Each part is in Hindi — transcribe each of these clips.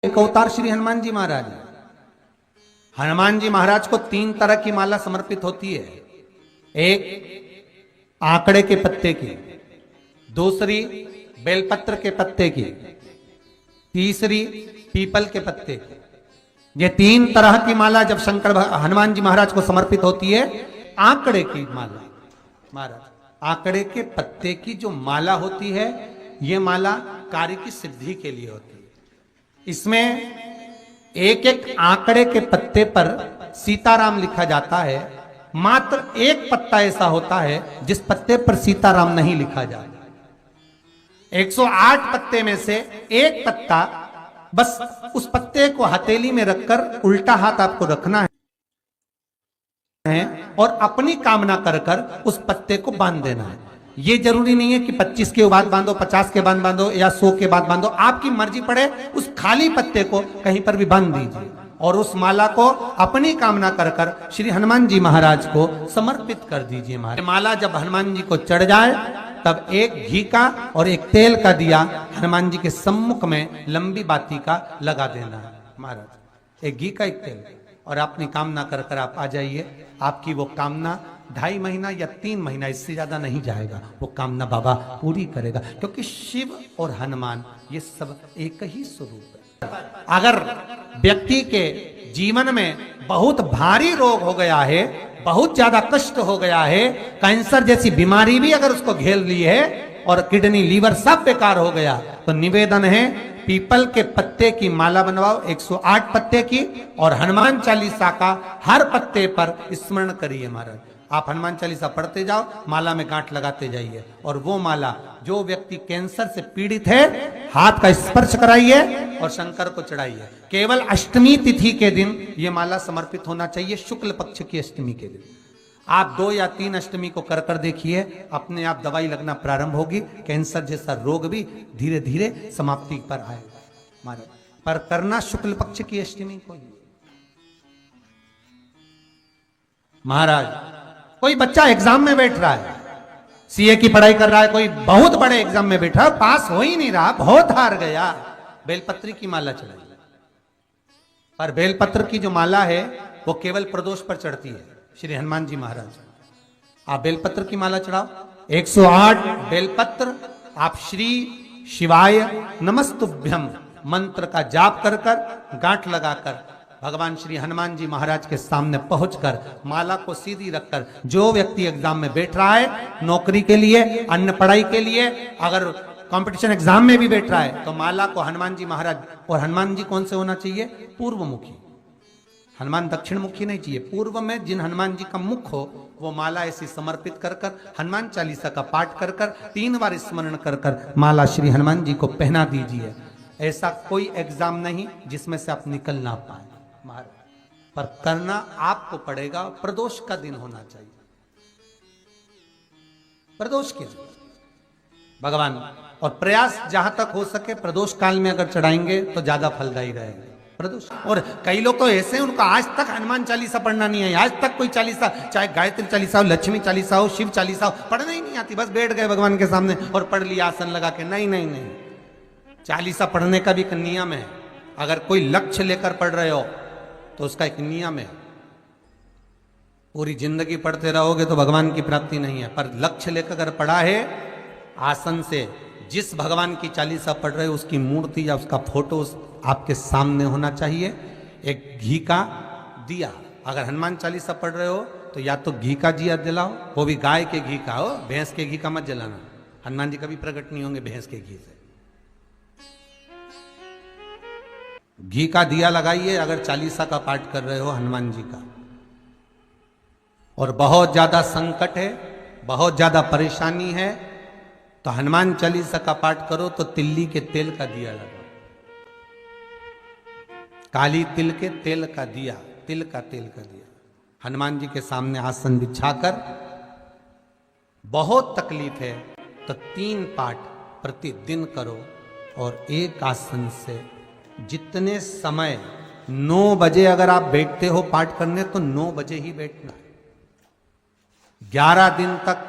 एक अवतार श्री हनुमान जी महाराज। हनुमान जी महाराज को 3 तरह की माला समर्पित होती है। एक आंकड़े के पत्ते की, दूसरी बेलपत्र के पत्ते की, तीसरी पीपल के पत्ते की। ये 3 तरह की माला जब शंकर हनुमान जी महाराज को समर्पित होती है। आंकड़े की माला महाराज, आंकड़े के पत्ते की जो माला होती है, ये माला कार्य की सिद्धि के लिए होती है। इसमें एक एक आंकड़े के पत्ते पर सीताराम लिखा जाता है। मात्र एक पत्ता ऐसा होता है जिस पत्ते पर सीताराम नहीं लिखा जाता। 108 पत्ते में से एक पत्ता, बस उस पत्ते को हथेली में रखकर उल्टा हाथ आपको रखना है और अपनी कामना कर कर उस पत्ते को बांध देना है। ये जरूरी नहीं है कि 25 के बाद बांधो, 50 के बाद बांधो या 100 के बाद बांधो, आपकी मर्जी पड़े। उस खाली पत्ते को कहीं पर भी बांध दीजिए और उस माला को अपनी कामना कर कर श्री हनुमान जी महाराज को समर्पित कर दीजिए। माला जब हनुमान जी को चढ़ जाए तब एक घी का और एक तेल का दिया हनुमान जी के सम्मुख में लंबी बाती का लगा देना है महाराज। एक घी का, एक तेल, और अपनी कामना कर कर आप आ जाइए। आपकी वो कामना 2.5 महीना या 3 महीना, इससे ज्यादा नहीं जाएगा, वो कामना बाबा पूरी करेगा। क्योंकि शिव और हनुमान ये सब एक ही स्वरूप है। अगर व्यक्ति के जीवन में बहुत भारी रोग हो गया है, बहुत ज्यादा कष्ट हो गया है, कैंसर जैसी बीमारी भी अगर उसको घेर ली है और किडनी लीवर सब बेकार हो गया, तो निवेदन है पीपल के पत्ते की माला बनवाओ, 108 पत्ते की, और हनुमान चालीसा का हर पत्ते पर स्मरण करिए महाराज। आप हनुमान चालीसा पढ़ते जाओ, माला में गांठ लगाते जाइए, और वो माला जो व्यक्ति कैंसर से पीड़ित है, हाथ का स्पर्श कराइए और शंकर को चढ़ाइए। केवल अष्टमी तिथि के दिन ये माला समर्पित होना चाहिए, शुक्ल पक्ष की अष्टमी के दिन। आप 2 या 3 अष्टमी को कर कर देखिए, अपने आप दवाई लगना प्रारंभ होगी। कैंसर जैसा रोग भी धीरे धीरे समाप्ति पर आएगा महाराज। पर करना शुक्ल पक्ष की अष्टमी को ही महाराज। कोई बच्चा एग्जाम में बैठ रहा है, सीए की पढ़ाई कर रहा है, कोई बहुत बड़े एग्जाम में बैठा, पास हो ही नहीं रहा, बहुत हार गया, बेलपत्र की माला चढ़ाई। पर बेलपत्र की जो माला है वो केवल प्रदोष पर चढ़ती है श्री हनुमान जी महाराज। आप बेलपत्र की माला चढ़ाओ, 108 बेलपत्र आप श्री शिवाय नमस्तुभ्यम मंत्र का जाप कर कर गांठ लगाकर भगवान श्री हनुमान जी महाराज के सामने पहुंचकर माला को सीधी रखकर, जो व्यक्ति एग्जाम में बैठ रहा है, नौकरी के लिए, अन्य पढ़ाई के लिए, अगर कंपटीशन एग्जाम में भी बैठ रहा है, तो माला को हनुमान जी महाराज, और हनुमान जी कौन से होना चाहिए? पूर्वमुखी। हनुमान दक्षिण मुखी नहीं चाहिए, पूर्व में जिन हनुमान जी का मुख हो वो माला ऐसी समर्पित कर कर हनुमान चालीसा का पाठ कर कर 3 बार स्मरण कर कर माला श्री हनुमान जी को पहना दीजिए। ऐसा कोई एग्जाम नहीं जिसमें से आप निकल ना पाए महाराज, पर करना आपको पड़ेगा। प्रदोष का दिन होना चाहिए, प्रदोष के दिन भगवान, और प्रयास जहां तक हो सके प्रदोष काल में अगर चढ़ाएंगे तो ज्यादा फलदायी रहेगा प्रदोष। और कई लोग तो ऐसे हैं, उनको आज तक हनुमान चालीसा पढ़ना नहीं है, आज तक कोई चालीसा, चाहे गायत्री चालीसा हो, लक्ष्मी चालीसा हो, शिव चालीसा हो, पढ़ना ही नहीं आती, बस बैठ गए भगवान के सामने और पढ़ लिया आसन लगा के। नहीं नहीं नहीं, चालीसा पढ़ने का भी एक नियम है। अगर कोई लक्ष्य लेकर पढ़ रहे हो तो उसका एक नियम है। पूरी जिंदगी पढ़ते रहोगे तो भगवान की प्राप्ति नहीं है, पर लक्ष्य लेकर अगर पढ़ा है, आसन से जिस भगवान की चालीसा पढ़ रहे हो उसकी मूर्ति या उसका फोटो आपके सामने होना चाहिए। एक घी का दिया, अगर हनुमान चालीसा पढ़ रहे हो तो या तो घी का दिया जलाओ, वो भी गाय के घी का हो, भैंस के घी का मत जलाना। हनुमान जी कभी प्रकट नहीं होंगे भैंस के घी से। घी का दिया लगाइए अगर चालीसा का पाठ कर रहे हो हनुमान जी का। और बहुत ज्यादा संकट है, बहुत ज्यादा परेशानी है, तो हनुमान चालीसा का पाठ करो तो तिल्ली के तेल का दिया लगाओ, काली तिल के तेल का दिया, तिल का तेल का दिया, हनुमान जी के सामने आसन बिछाकर। बहुत तकलीफ है तो 3 पाठ प्रतिदिन करो, और एक आसन से जितने समय, 9 बजे अगर आप बैठते हो पाठ करने तो 9 बजे ही बैठना है। 11 दिन तक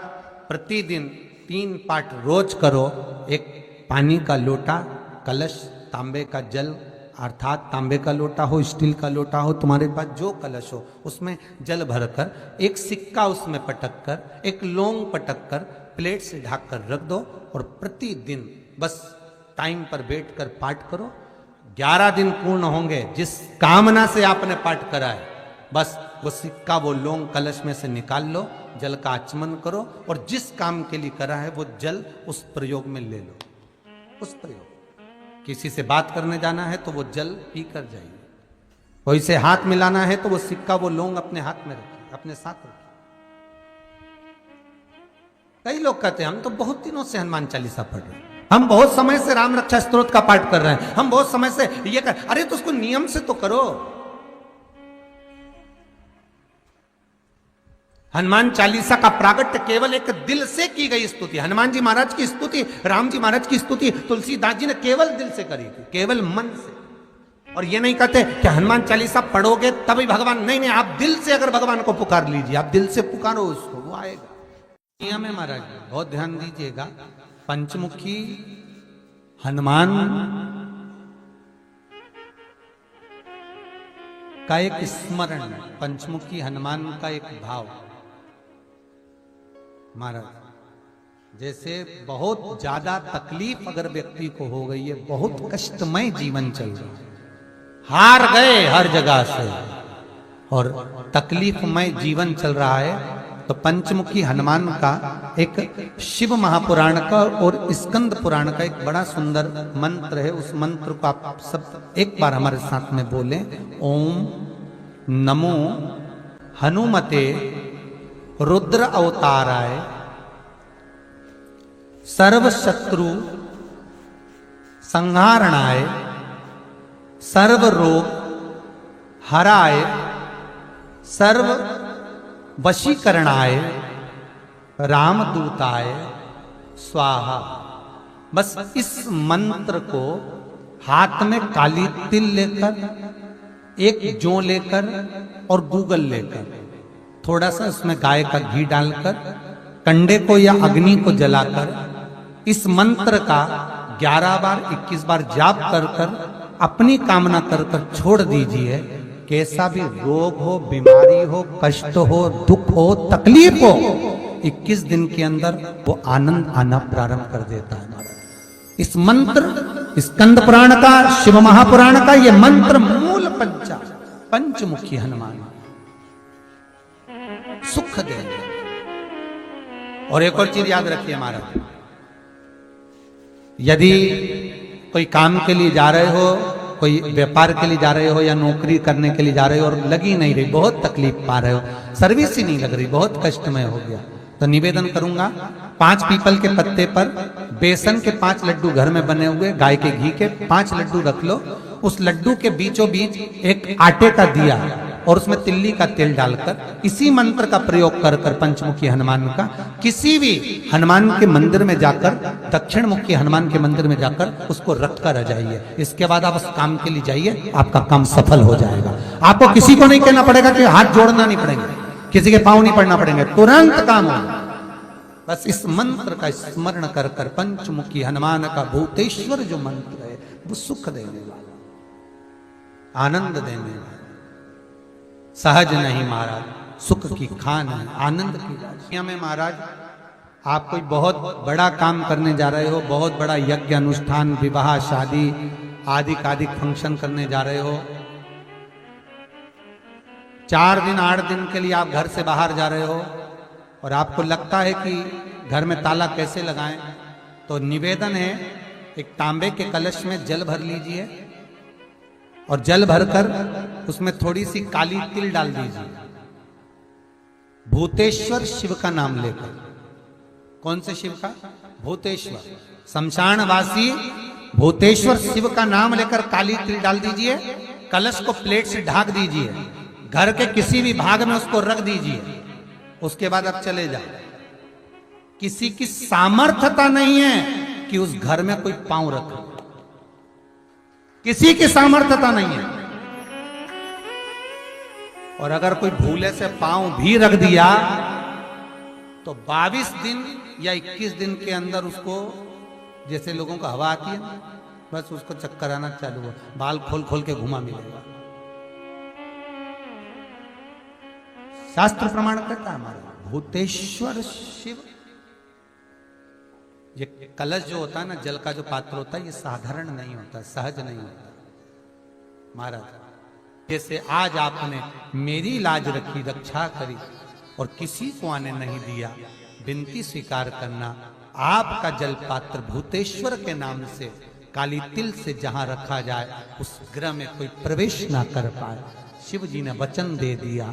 प्रतिदिन 3 पाठ रोज करो। एक पानी का लोटा, कलश, तांबे का जल अर्थात तांबे का लोटा हो, स्टील का लोटा हो, तुम्हारे पास जो कलश हो, उसमें जल भरकर एक सिक्का उसमें पटक कर, एक लौंग पटक कर प्लेट से ढक कर रख दो और प्रतिदिन बस टाइम पर बैठकर पाठ करो। 11 दिन पूर्ण होंगे, जिस कामना से आपने पाठ करा है, बस वो सिक्का, वो लौंग कलश में से निकाल लो, जल का आचमन करो और जिस काम के लिए करा है वो जल उस प्रयोग में ले लो। उस प्रयोग, किसी से बात करने जाना है तो वो जल पी कर जाइए, कोई से हाथ मिलाना है तो वो सिक्का, वो लौंग अपने हाथ में रखिए, अपने साथ रखिए। कई लोग कहते हैं हम तो बहुत दिनों से हनुमान चालीसा पढ़ रहे हैं, हम बहुत समय से राम रक्षा स्तोत्र का पाठ कर रहे हैं, हम बहुत समय से ये कर, अरे तो उसको नियम से तो करो। हनुमान चालीसा का प्रागट्य केवल एक दिल से की गई स्तुति। हनुमान जी महाराज की स्तुति, राम जी महाराज की स्तुति तुलसीदास जी ने केवल दिल से करी थी, केवल मन से। और ये नहीं कहते कि हनुमान चालीसा पढ़ोगे तभी भगवान, नहीं नहीं, आप दिल से अगर भगवान को पुकार लीजिए, आप दिल से पुकारो उसको, वो आएगा। नियम है महाराज, बहुत ध्यान दीजिएगा। पंचमुखी हनुमान का एक स्मरण, पंचमुखी हनुमान का एक भाव। महाराज जैसे बहुत ज्यादा तकलीफ अगर व्यक्ति को हो गई है, बहुत कष्टमय जीवन चल रहा है, हार गए हर जगह से और तकलीफमय जीवन चल रहा है, तो पंचमुखी हनुमान का एक शिव महापुराण का और स्कंद पुराण का एक बड़ा सुंदर मंत्र है। उस मंत्र को आप सब एक बार हमारे साथ में बोलें। ओम नमो हनुमते रुद्र अवताराय सर्व शत्रु संहारणाय सर्व रोग हराय सर्व वशीकरणाय रामदूताय स्वाहा। बस इस मंत्र को हाथ में काली तिल लेकर, एक जौ लेकर और गूगल लेकर, थोड़ा सा उसमें गाय का घी डालकर, कंडे को या अग्नि को जलाकर इस मंत्र का 11 बार 21 बार जाप कर कर अपनी कामना कर कर छोड़ दीजिए। कैसा भी रोग हो, बीमारी हो, कष्ट हो, दुख हो, तकलीफ हो, 21 दिन के अंदर वो आनंद आना प्रारंभ कर देता है। इस मंत्र, स्कंद पुराण का, शिव महापुराण का ये मंत्र मूल पंचमुखी हनुमान सुख देंगे। और एक और चीज याद रखिए महाराज, यदि कोई काम के लिए जा रहे हो, कोई व्यापार के लिए जा रहे हो या नौकरी करने के लिए जा रहे हो और लगी नहीं रही, बहुत तकलीफ पा रहे हो, सर्विस ही नहीं लग रही, बहुत कष्टमय हो गया, तो निवेदन करूंगा 5 पीपल के पत्ते पर बेसन के 5 लड्डू घर में बने हुए, गाय के घी के 5 लड्डू रख लो, उस लड्डू के बीचों बीच एक आटे का दिया और उसमें तिल्ली का तेल डालकर इसी मंत्र का प्रयोग कर कर पंचमुखी हनुमान का किसी भी हनुमान के मंदिर में जाकर, दक्षिण मुखी हनुमान के मंदिर में जाकर उसको रख कर आ जाइए। इसके बाद आप उस काम के लिए जाइए, आपका काम सफल हो जाएगा। आपको किसी को नहीं कहना पड़ेगा कि हाथ जोड़ना नहीं पड़ेगा, किसी के पांव नहीं पड़ना पड़ेंगे, तुरंत काम होगा। बस इस मंत्र का स्मरण कर कर पंचमुखी हनुमान का भूतेश्वर जो मंत्र है वो सुख देने वाला, आनंद देने वाला, सहज नहीं महाराज, सुख की खान है, आनंद की राशियां में। महाराज आप कोई बहुत बड़ा काम करने जा रहे हो, बहुत बड़ा यज्ञ अनुष्ठान, विवाह, शादी आदि आदि फंक्शन करने जा रहे हो, 4 दिन 8 दिन के लिए आप घर से बाहर जा रहे हो और आपको लगता है कि घर में ताला कैसे लगाएं, तो निवेदन है एक तांबे के कलश में जल भर लीजिए और जल भरकर उसमें थोड़ी सी काली तिल डाल दीजिए, भूतेश्वर शिव का नाम लेकर। कौन से शिव का? भूतेश्वर, शमशानवासी भूतेश्वर शिव का नाम लेकर काली तिल डाल दीजिए, कलश को प्लेट से ढक दीजिए, घर के किसी भी भाग में उसको रख दीजिए। उसके बाद आप चले जाओ। किसी की सामर्थ्यता नहीं है कि उस घर में कोई पांव रखे, किसी की सामर्थ्यता नहीं है। और अगर कोई भूले से पांव भी रख दिया तो 22 दिन या 21 दिन के अंदर उसको, जैसे लोगों को हवा आती है, बस उसको चक्कर आना चालू हुआ, बाल खोल खोल के घुमा मिलेगा। शास्त्र प्रमाण करता है हमारा भूतेश्वर शिव। ये कलश जो होता है ना, जल का जो पात्र होता है, ये साधारण नहीं होता, सहज नहीं होता महाराज। जैसे आज आपने मेरी लाज रखी, रक्षा करी और किसी को आने नहीं दिया, विनती स्वीकार करना। आपका जल पात्र भूतेश्वर के नाम से काली तिल से जहां रखा जाए, उस ग्रह में कोई प्रवेश ना कर पाए। शिव जी ने वचन दे दिया,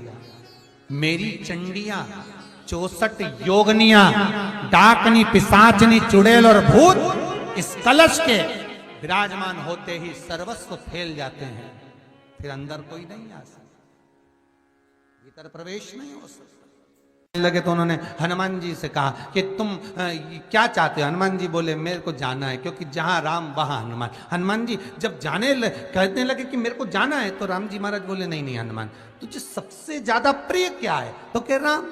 मेरी चंडियां 64 योगनियां, डाकनी, पिशाचनी, चुड़ैल और भूत इस कलश के विराजमान होते ही सर्वस्व फैल जाते हैं, फिर अंदर कोई नहीं आ सकता, भीतर प्रवेश नहीं हो सकता। लगे तो उन्होंने हनुमान जी से कहा कि तुम क्या चाहते हो? हनुमान जी बोले मेरे को जाना है, क्योंकि जहां राम वहां हनुमान। हनुमान जी जब कहने लगे कि मेरे को जाना है, तो राम जी महाराज बोले नहीं नहीं हनुमान, तुझे सबसे ज्यादा प्रिय क्या है? तो कह राम।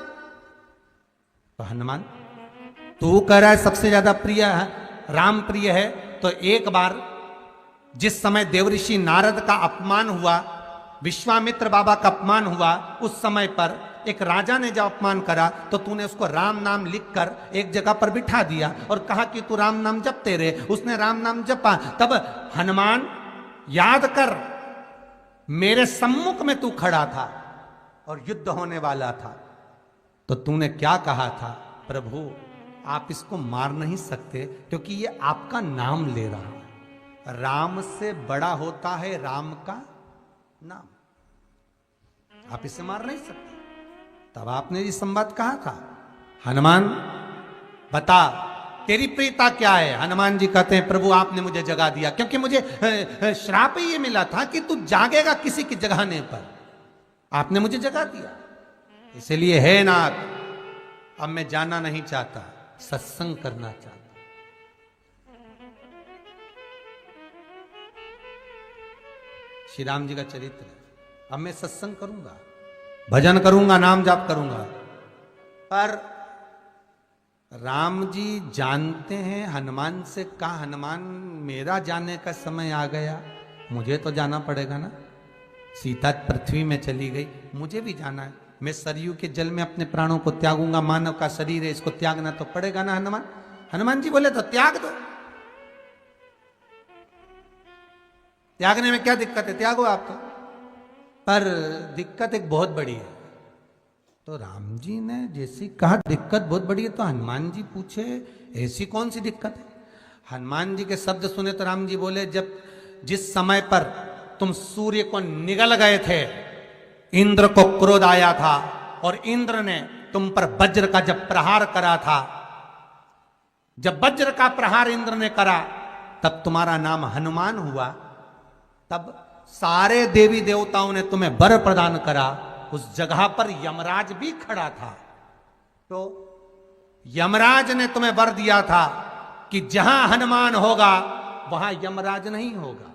तो हनुमान तू कह रहा है सबसे ज्यादा प्रिय है राम प्रिय है, तो एक बार जिस समय देवऋषि नारद का अपमान हुआ, विश्वामित्र बाबा का अपमान हुआ, उस समय पर एक राजा ने जब अपमान करा तो तूने उसको राम नाम लिखकर एक जगह पर बिठा दिया और कहा कि तू राम नाम जपते रहे। उसने राम नाम जपा। तब हनुमान याद कर, मेरे सम्मुख में तू खड़ा था और युद्ध होने वाला था, तो तूने क्या कहा था? प्रभु आप इसको मार नहीं सकते, क्योंकि ये आपका नाम ले रहा है। राम से बड़ा होता है राम का नाम, आप इसे मार नहीं सकते। तब आपने ये संवाद कहा था, हनुमान बता तेरी प्रियता क्या है? हनुमान जी कहते हैं प्रभु आपने मुझे जगा दिया, क्योंकि मुझे श्राप ये मिला था कि तू जागेगा किसी की जगाने पर, आपने मुझे जगा दिया, इसलिए है नाथ अब मैं जाना नहीं चाहता, सत्संग करना चाहता। श्री राम जी का चरित्र है, अब मैं सत्संग करूंगा, भजन करूंगा, नाम जाप करूंगा। पर राम जी जानते हैं हनुमान से कहा, हनुमान मेरा जाने का समय आ गया, मुझे तो जाना पड़ेगा ना। सीता पृथ्वी में चली गई, मुझे भी जाना है, मैं सरयू के जल में अपने प्राणों को त्यागूंगा, मानव का शरीर है, इसको त्यागना तो पड़ेगा ना हनुमान। हनुमान जी बोले तो त्याग दो, त्यागने में क्या दिक्कत है, त्यागो आप तो। पर दिक्कत एक बहुत बड़ी है। तो राम जी ने जैसी कहा दिक्कत बहुत बड़ी है, तो हनुमान जी पूछे ऐसी कौन सी दिक्कत है? हनुमान जी के शब्द सुने तो राम जी बोले, जब जिस समय पर तुम सूर्य को निगल गए थे, इंद्र को क्रोध आया था और इंद्र ने तुम पर वज्र का जब प्रहार करा था, जब वज्र का प्रहार इंद्र ने करा तब तुम्हारा नाम हनुमान हुआ। तब सारे देवी देवताओं ने तुम्हें वर प्रदान करा। उस जगह पर यमराज भी खड़ा था, तो यमराज ने तुम्हें वर दिया था कि जहां हनुमान होगा वहां यमराज नहीं होगा।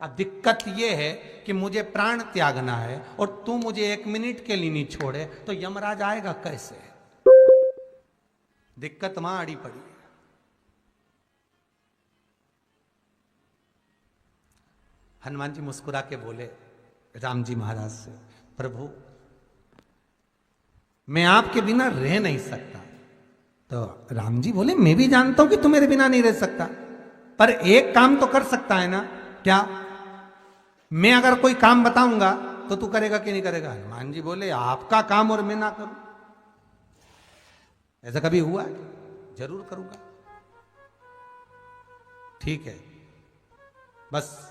अब दिक्कत यह है कि मुझे प्राण त्यागना है और तू मुझे 1 मिनट के लिए नहीं छोड़े, तो यमराज आएगा कैसे? दिक्कत वहां अड़ी पड़ी है। हनुमान जी मुस्कुरा के बोले राम जी महाराज से, प्रभु मैं आपके बिना रह नहीं सकता। तो राम जी बोले मैं भी जानता हूं कि तू मेरे बिना नहीं रह सकता, पर एक काम तो कर सकता है ना। क्या? मैं अगर कोई काम बताऊंगा तो तू करेगा कि नहीं करेगा? हनुमान जी बोले आपका काम और मैं ना करूं, ऐसा कभी हुआ है? जरूर करूंगा। ठीक है। बस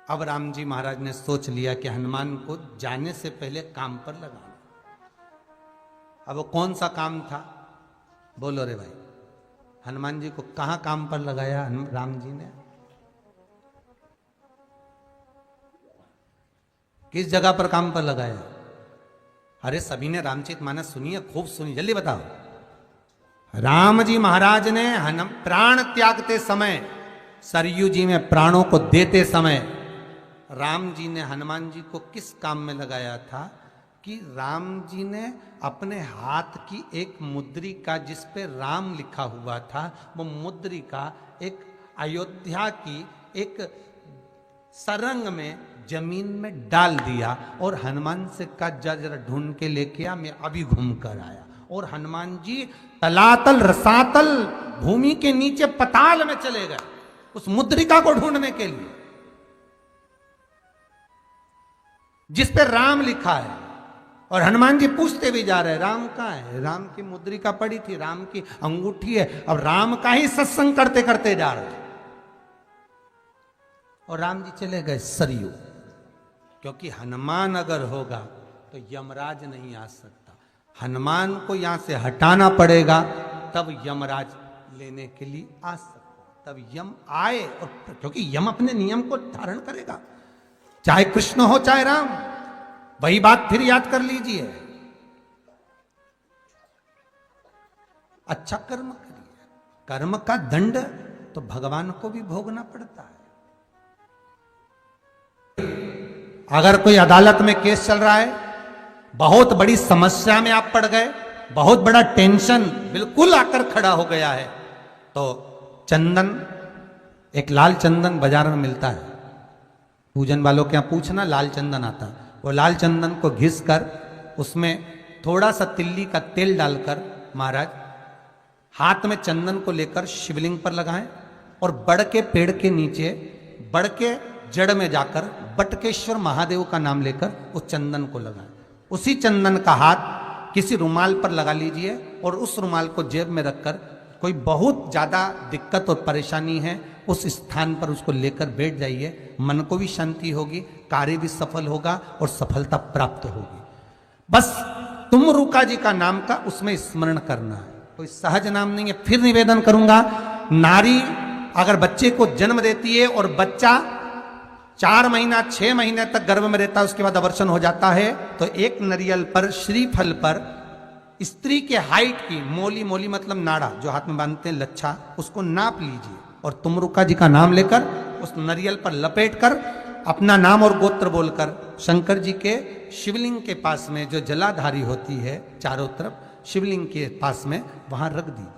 अब राम जी महाराज ने सोच लिया कि हनुमान को जाने से पहले काम पर लगाना। अब वो कौन सा काम था? बोलो रे भाई। हनुमान जी को कहां काम पर लगाया राम जी ने? किस जगह पर काम पर लगाया? अरे सभी ने रामचरितमानस सुनी है, खूब सुनी, जल्दी बताओ। राम जी महाराज ने प्राण त्यागते समय, सरयू जी में प्राणों को देते समय, राम जी ने हनुमान जी को किस काम में लगाया था? कि राम जी ने अपने हाथ की एक मुद्रिका जिस पे राम लिखा हुआ था, वो मुद्रिका एक अयोध्या की एक सरंग में जमीन में डाल दिया और हनुमान से कहा जा जरा ढूंढ के लेके आ, मैं अभी घूम कर आया। और हनुमान जी तलातल रसातल भूमि के नीचे पताल में चले गए उस मुद्रिका को ढूंढने के लिए जिस पे राम लिखा है। और हनुमान जी पूछते भी जा रहे राम कहाँ है, राम की मुद्रिका पड़ी थी, राम की अंगूठी है। अब राम का ही सत्संग करते करते जा रहे और राम जी चले गए सरयू, क्योंकि हनुमान अगर होगा तो यमराज नहीं आ सकता। हनुमान को यहां से हटाना पड़ेगा तब यमराज लेने के लिए आ सकता, तब यम आए। और क्योंकि यम अपने नियम को धारण करेगा, चाहे कृष्ण हो चाहे राम। वही बात फिर याद कर लीजिए, अच्छा कर्म करिए, कर्म का दंड तो भगवान को भी भोगना पड़ता है। अगर कोई अदालत में केस चल रहा है, बहुत बड़ी समस्या में आप पड़ गए, बहुत बड़ा टेंशन बिल्कुल आकर खड़ा हो गया है, तो चंदन, एक लाल चंदन बाजार में मिलता है, पूजन वालों के यहाँ पूछना, लाल चंदन आता है। वो लाल चंदन को घिस कर उसमें थोड़ा सा तिल्ली का तेल डालकर महाराज हाथ में चंदन को लेकर शिवलिंग पर लगाएं और बड़ के पेड़ के नीचे, बड़ के जड़ में जाकर बटकेश्वर महादेव का नाम लेकर उस चंदन को लगाएं। उसी चंदन का हाथ किसी रुमाल पर लगा लीजिए और उस रुमाल को जेब में रखकर कोई बहुत ज्यादा दिक्कत और परेशानी है उस स्थान पर उसको लेकर बैठ जाइए। मन को भी शांति होगी, कार्य भी सफल होगा और सफलता प्राप्त होगी। बस तुमरुका जी का नाम का उसमें स्मरण करना है, कोई सहज नाम नहीं है। फिर निवेदन करूंगा, नारी अगर बच्चे को जन्म देती है और बच्चा 4 महीना 6 महीने तक गर्भ में रहता है, उसके बाद अवर्षण हो जाता है, तो एक नरियल पर, श्रीफल पर स्त्री के हाइट की मोली, मोली मतलब नाड़ा जो हाथ में बांधते हैं लच्छा, उसको नाप लीजिए और तुमरुका जी का नाम लेकर उस नरियल पर लपेट कर अपना नाम और गोत्र बोलकर शंकर जी के शिवलिंग के पास में जो जलाधारी होती है चारों तरफ, शिवलिंग के पास में वहां रख दीजिए।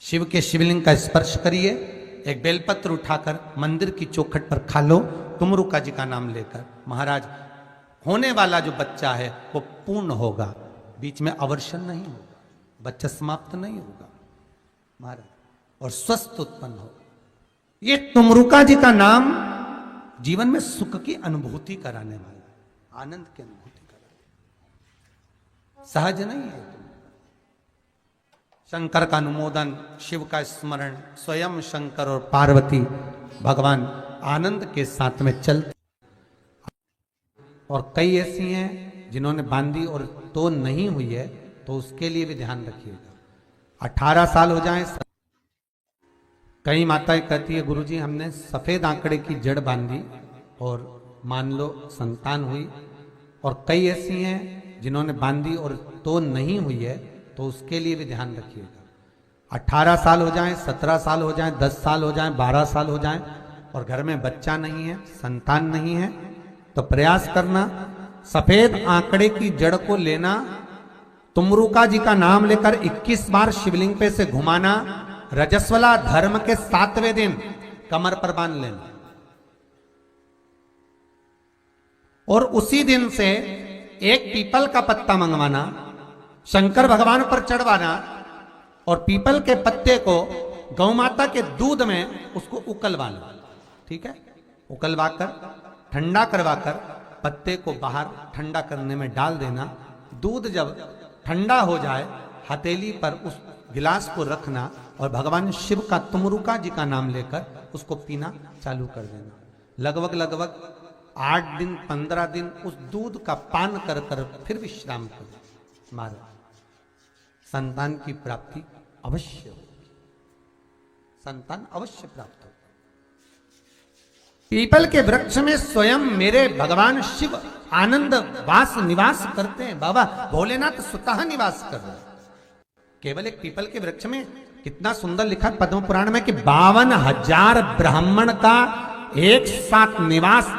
शिव के शिवलिंग का स्पर्श करिए, एक बेलपत्र उठाकर मंदिर की चौखट पर खा लो तुमरुका जी का नाम लेकर। महाराज होने वाला जो बच्चा है वो पूर्ण होगा, बीच में अवर्षण नहीं होगा, बच्चा समाप्त नहीं होगा महाराज, और स्वस्थ उत्पन्न हो। ये तुमरुका जी का नाम जीवन में सुख की अनुभूति कराने वाला, आनंद की अनुभूति कराने, सहज नहीं है। शंकर का अनुमोदन, शिव का स्मरण, स्वयं शंकर और पार्वती भगवान आनंद के साथ में चलते। और कई ऐसी हैं जिन्होंने बांधी और तो नहीं हुई है, तो उसके लिए भी ध्यान रखिएगा। 18 साल हो जाएं, कई माताएं कहती है गुरुजी हमने सफेद आंकड़े की जड़ बांधी और मान लो संतान हुई, और कई ऐसी हैं जिन्होंने बांधी और तो नहीं हुई है, तो उसके लिए भी ध्यान रखिएगा। 18 साल हो जाएं, 17 साल हो जाएं, 10 साल हो जाएं, 12 साल हो जाएं और घर में बच्चा नहीं है, संतान नहीं है, तो प्रयास करना सफेद आंकड़े की जड़ को लेना, तुमरुका जी का नाम लेकर 21 बार शिवलिंग पे से घुमाना, रजस्वला धर्म के 7वें दिन कमर पर बांध लेना और उसी दिन से एक पीपल का पत्ता मंगवाना, शंकर भगवान पर चढ़वाना और पीपल के पत्ते को गौ माता के दूध में उसको उकलवाना। ठीक है, उकलवाकर ठंडा करवाकर पत्ते को बाहर ठंडा करने में डाल देना। दूध जब ठंडा हो जाए हथेली पर उस गिलास को रखना और भगवान शिव का तुमरुका जी का नाम लेकर उसको पीना चालू कर देना। लगभग 8 दिन 15 दिन उस दूध का पान कर कर फिर विश्राम करो। महाराज संतान की प्राप्ति अवश्य हो, संतान अवश्य प्राप्त हो। पीपल के वृक्ष में स्वयं मेरे भगवान शिव आनंद वास निवास करते हैं। बाबा भोलेनाथ स्वतः निवास कर रहे हैं। केवल एक पीपल के वृक्ष में कितना सुंदर लिखा पद्म पुराण में कि 52,000 ब्राह्मण का एक साथ निवास